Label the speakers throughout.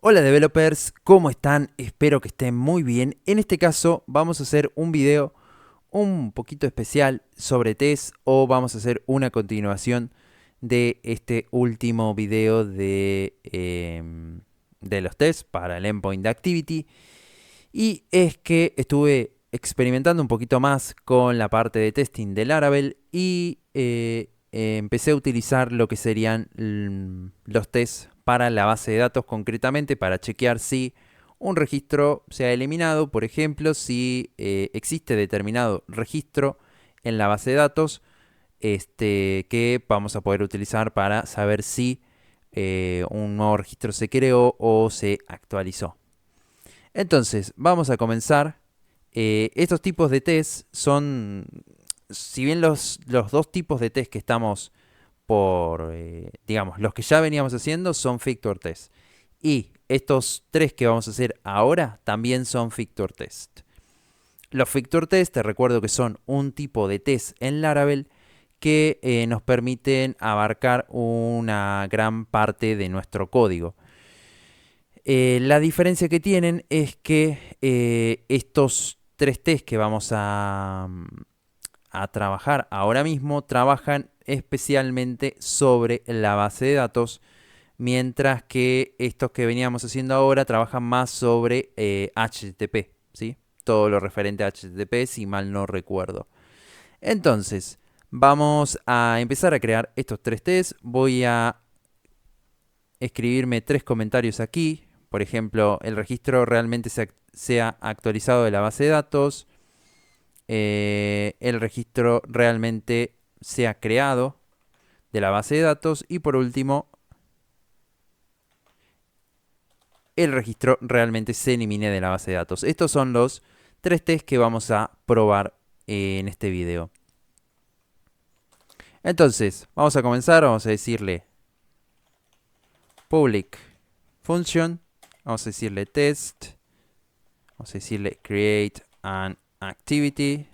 Speaker 1: Hola developers, ¿cómo están? Espero que estén muy bien. En este caso vamos a hacer un video un poquito especial sobre test o vamos a hacer una continuación de este último video de los tests para el Endpoint Activity. Y es que estuve experimentando un poquito más con la parte de testing de Laravel y empecé a utilizar lo que serían los tests para la base de datos, concretamente para chequear si un registro se ha eliminado, por ejemplo, si existe determinado registro en la base de datos que vamos a poder utilizar para saber si un nuevo registro se creó o se actualizó. Entonces, vamos a comenzar. Estos tipos de test son, si bien los dos tipos de test que estamos digamos, los que ya veníamos haciendo son Fictor Test. Y estos tres que vamos a hacer ahora también son Fictor Test. Los Fictor Test, te recuerdo que son un tipo de test en Laravel que nos permiten abarcar una gran parte de nuestro código. La diferencia que tienen es que estos tres test que vamos a trabajar ahora mismo trabajan especialmente sobre la base de datos, mientras que estos que veníamos haciendo ahora trabajan más sobre HTTP, ¿sí? Todo lo referente a HTTP, si mal no recuerdo. Entonces, vamos a empezar a crear estos tres tests. Voy a escribirme tres comentarios aquí. Por ejemplo, el registro realmente se ha actualizado de la base de datos. El registro realmente se ha creado de la base de datos. Y por último, el registro realmente se elimine de la base de datos. Estos son los tres tests que vamos a probar en este video. Entonces, vamos a comenzar. Vamos a decirle public function. Vamos a decirle test. Vamos a decirle create an activity.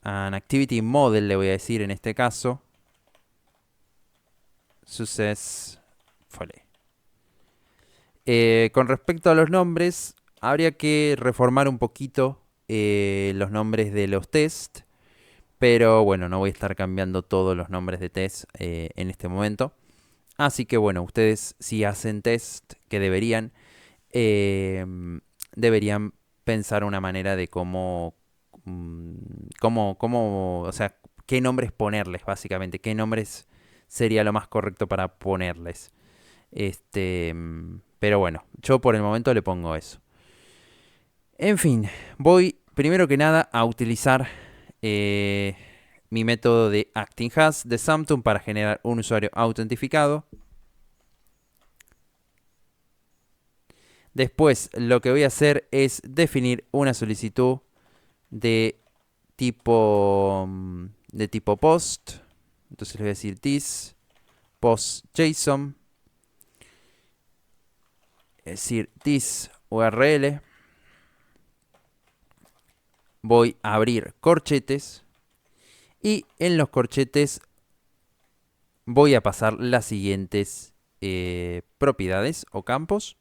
Speaker 1: An activity model le voy a decir en este caso. Successfully. Con respecto a los nombres, habría que reformar un poquito los nombres de los tests. Pero bueno, no voy a estar cambiando todos los nombres de test en este momento. Así que bueno, ustedes si hacen test, que deberían pensar una manera de o sea, qué nombres ponerles básicamente, qué nombres sería lo más correcto para ponerles. Pero bueno, yo por el momento le pongo eso. En fin, voy primero que nada a utilizar mi método de ActingHas de Samtum para generar un usuario autentificado. Después lo que voy a hacer es definir una solicitud de tipo post. Entonces le voy a decir this post JSON, es decir, this URL. Voy a abrir corchetes y en los corchetes voy a pasar las siguientes propiedades o campos.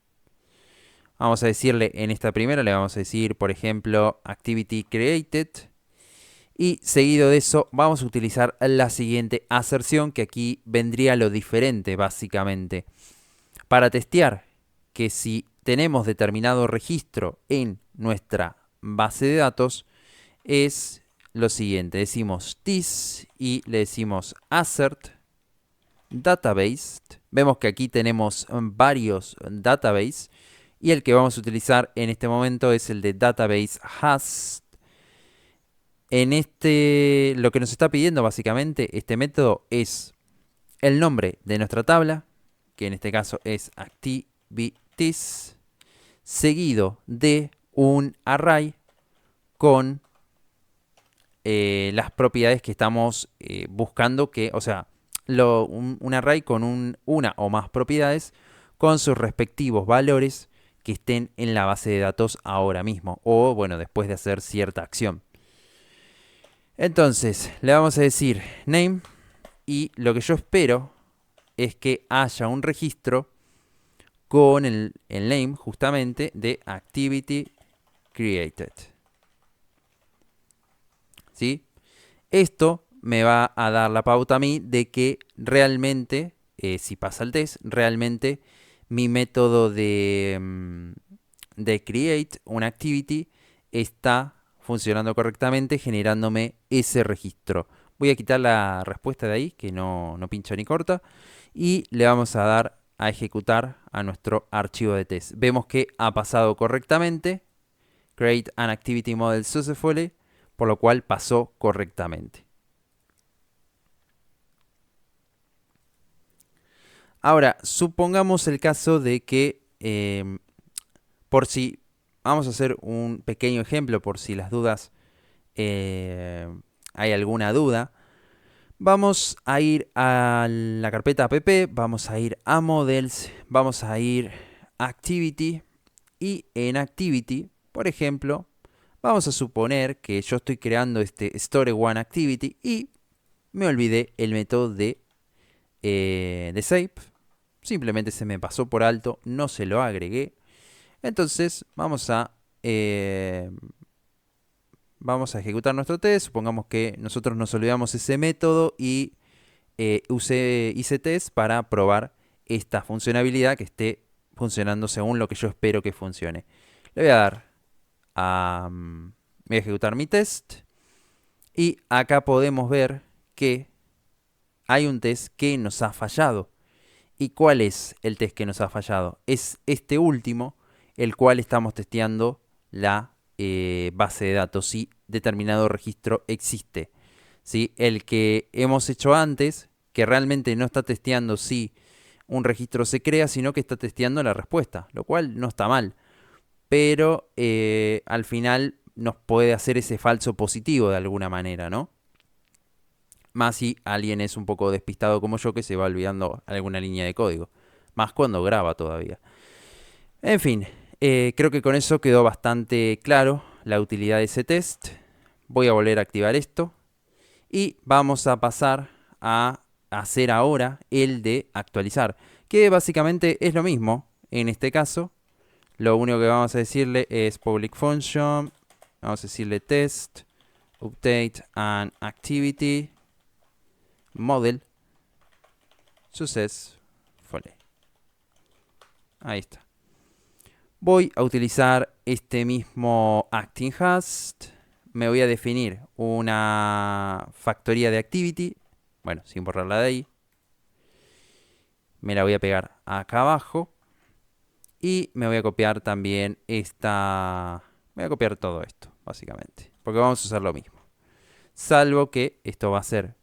Speaker 1: Vamos a decirle en esta primera, le vamos a decir, por ejemplo, activity created. Y seguido de eso vamos a utilizar la siguiente aserción, que aquí vendría lo diferente básicamente. Para testear que si tenemos determinado registro en nuestra base de datos, es lo siguiente. Decimos this y le decimos assert database. Vemos que aquí tenemos varios databases y el que vamos a utilizar en este momento es el de database has. Lo que nos está pidiendo básicamente este método es el nombre de nuestra tabla, que en este caso es activities, seguido de un array con las propiedades que estamos buscando, o sea, un array con una o más propiedades con sus respectivos valores que estén en la base de datos ahora mismo, o bueno, después de hacer cierta acción. Entonces, le vamos a decir name y lo que yo espero es que haya un registro con el name justamente de activity created. ¿Sí? Esto me va a dar la pauta a mí de que realmente, si pasa el test, realmente mi método de create una activity está funcionando correctamente, generándome ese registro. Voy a quitar la respuesta de ahí, que no pincha ni corta, y le vamos a dar a ejecutar a nuestro archivo de test. Vemos que ha pasado correctamente, create an activity model successfully, por lo cual pasó correctamente. Ahora, supongamos el caso de que, por si, vamos a hacer un pequeño ejemplo por si las dudas, hay alguna duda. Vamos a ir a la carpeta app, vamos a ir a models, vamos a ir a activity y en activity, por ejemplo, vamos a suponer que yo estoy creando este store one activity y me olvidé el método de save. Simplemente se me pasó por alto, no se lo agregué. Entonces vamos a ejecutar nuestro test. Supongamos que nosotros nos olvidamos ese método y hice test para probar esta funcionalidad que esté funcionando según lo que yo espero que funcione. Le voy a dar a... voy a ejecutar mi test. Y acá podemos ver que hay un test que nos ha fallado. ¿Y cuál es el test que nos ha fallado? Es este último, el cual estamos testeando la base de datos, si determinado registro existe. ¿Sí? El que hemos hecho antes, que realmente no está testeando si un registro se crea, sino que está testeando la respuesta, lo cual no está mal. Pero al final nos puede hacer ese falso positivo de alguna manera, ¿no? Más si alguien es un poco despistado como yo que se va olvidando alguna línea de código. Más cuando graba todavía. En fin, creo que con eso quedó bastante claro la utilidad de ese test. Voy a volver a activar esto. Y vamos a pasar a hacer ahora el de actualizar. Que básicamente es lo mismo en este caso. Lo único que vamos a decirle es public function. Vamos a decirle test, update and activity. Model successfully. Ahí está. Voy a utilizar este mismo acting host. Me voy a definir una factoría de activity. Bueno, sin borrarla de ahí. Me la voy a pegar acá abajo. Y me voy a copiar también esta... Me voy a copiar todo esto, básicamente. Porque vamos a usar lo mismo. Salvo que esto va a ser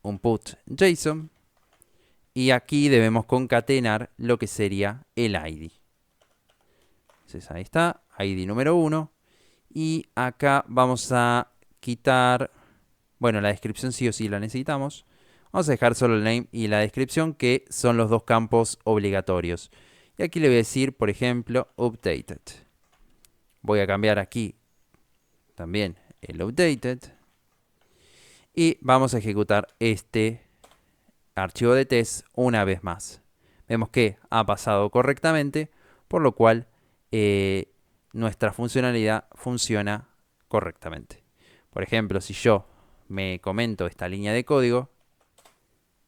Speaker 1: un put JSON. Y aquí debemos concatenar lo que sería el ID. Entonces ahí está, ID número 1. Y acá vamos a quitar, bueno, la descripción sí o sí la necesitamos. Vamos a dejar solo el name y la descripción, que son los dos campos obligatorios. Y aquí le voy a decir, por ejemplo, updated. Voy a cambiar aquí también el updated. Y vamos a ejecutar este archivo de test una vez más. Vemos que ha pasado correctamente, por lo cual nuestra funcionalidad funciona correctamente. Por ejemplo, si yo me comento esta línea de código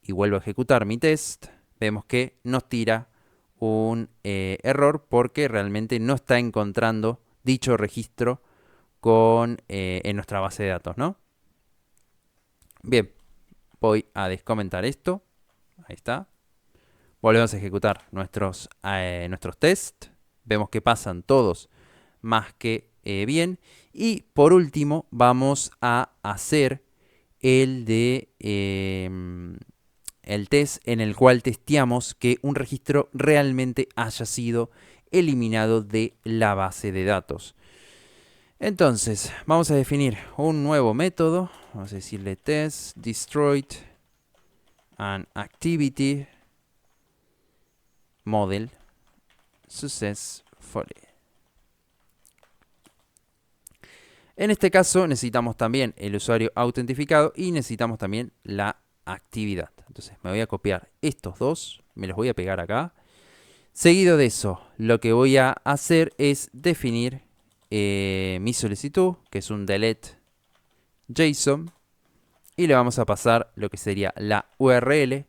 Speaker 1: y vuelvo a ejecutar mi test, vemos que nos tira un error porque realmente no está encontrando dicho registro en nuestra base de datos, ¿no? Bien, voy a descomentar esto. Ahí está. Volvemos a ejecutar nuestros tests. Vemos que pasan todos más que bien. Y por último vamos a hacer el test en el cual testeamos que un registro realmente haya sido eliminado de la base de datos. Entonces, vamos a definir un nuevo método. Vamos a decirle test destroyed an activity model successfully. En este caso necesitamos también el usuario autentificado y necesitamos también la actividad. Entonces me voy a copiar estos dos, me los voy a pegar acá. Seguido de eso, lo que voy a hacer es definir mi solicitud, que es un delete JSON, y le vamos a pasar lo que sería la URL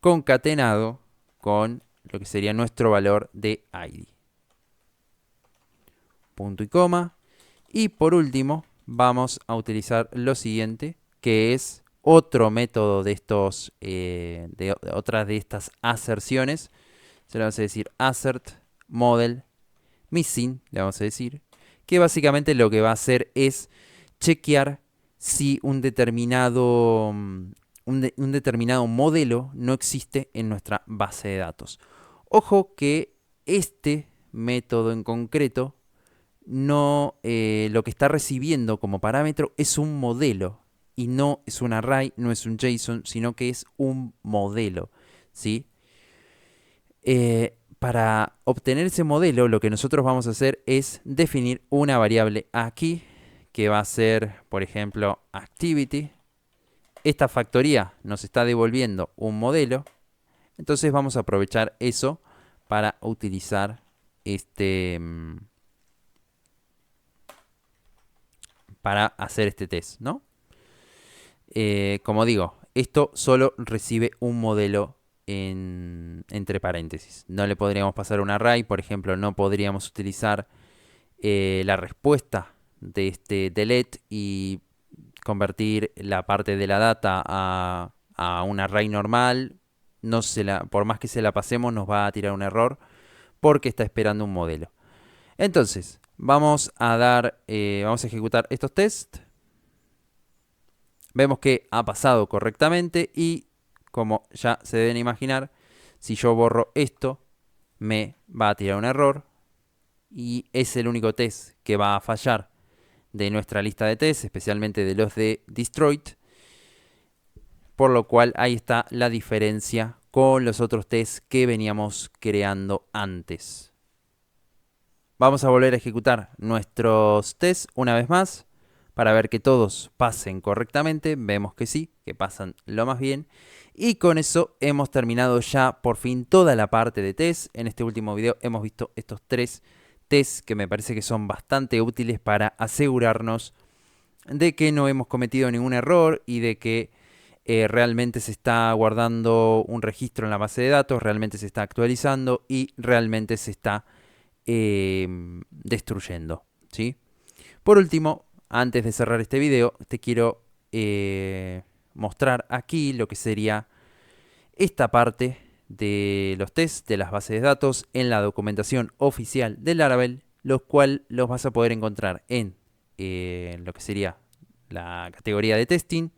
Speaker 1: concatenado con lo que sería nuestro valor de ID. Punto y coma. Y por último, vamos a utilizar lo siguiente, que es otro método de estos, de otras de estas aserciones. Se le vamos a decir assert model missing, le vamos a decir, que básicamente lo que va a hacer es chequear si un determinado, un determinado modelo no existe en nuestra base de datos. Ojo que este método en concreto no, lo que está recibiendo como parámetro es un modelo y no es un array, no es un JSON, sino que es un modelo, ¿sí? Para obtener ese modelo, lo que nosotros vamos a hacer es definir una variable aquí, que va a ser, por ejemplo, activity. Esta factoría nos está devolviendo un modelo, entonces vamos a aprovechar eso para utilizar este, para hacer este test, ¿no? Como digo, esto solo recibe un modelo entre paréntesis. No le podríamos pasar un array, por ejemplo, no podríamos utilizar la respuesta de este delete y convertir la parte de la data a un array normal. No por más que se la pasemos, nos va a tirar un error porque está esperando un modelo. Entonces, vamos a ejecutar estos tests. Vemos que ha pasado correctamente y, como ya se deben imaginar, si yo borro esto, me va a tirar un error y es el único test que va a fallar de nuestra lista de tests, especialmente de los de destroyed, por lo cual ahí está la diferencia con los otros tests que veníamos creando antes. Vamos a volver a ejecutar nuestros tests una vez más para ver que todos pasen correctamente. Vemos que sí, que pasan lo más bien. Y con eso hemos terminado ya por fin toda la parte de test. En este último video hemos visto estos 3 tests que me parece que son bastante útiles para asegurarnos de que no hemos cometido ningún error y de que realmente se está guardando un registro en la base de datos, realmente se está actualizando y realmente se está destruyendo, ¿sí? Por último, antes de cerrar este video, te quiero mostrar aquí lo que sería esta parte de los tests de las bases de datos en la documentación oficial de Laravel, los cuales los vas a poder encontrar en lo que sería la categoría de testing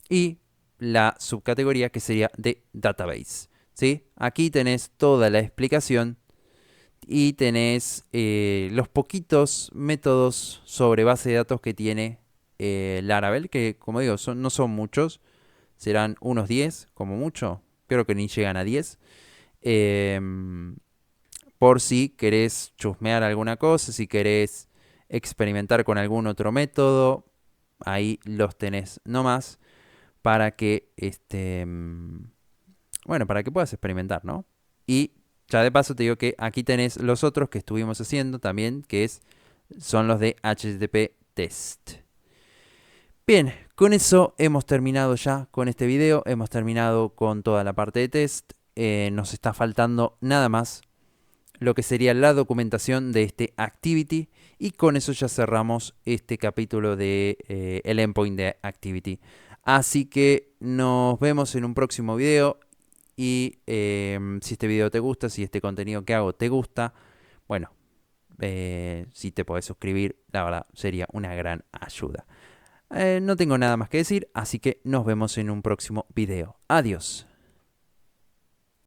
Speaker 1: y la subcategoría que sería de database, ¿sí? Aquí tenés toda la explicación y tenés los poquitos métodos sobre base de datos que tiene Laravel, que como digo, no son muchos, serán unos 10 como mucho, creo que ni llegan a 10. Por si querés chusmear alguna cosa, si querés experimentar con algún otro método, ahí los tenés nomás para que, bueno, para que puedas experimentar, ¿no? Y ya de paso te digo que aquí tenés los otros que estuvimos haciendo también, son los de HTTP Test. Bien, con eso hemos terminado ya con este video, hemos terminado con toda la parte de test. Nos está faltando nada más lo que sería la documentación de este activity y con eso ya cerramos este capítulo de el endpoint de activity. Así que nos vemos en un próximo video y si este video te gusta, si este contenido que hago te gusta, bueno, si te podés suscribir, la verdad sería una gran ayuda. No tengo nada más que decir, así que nos vemos en un próximo video. Adiós.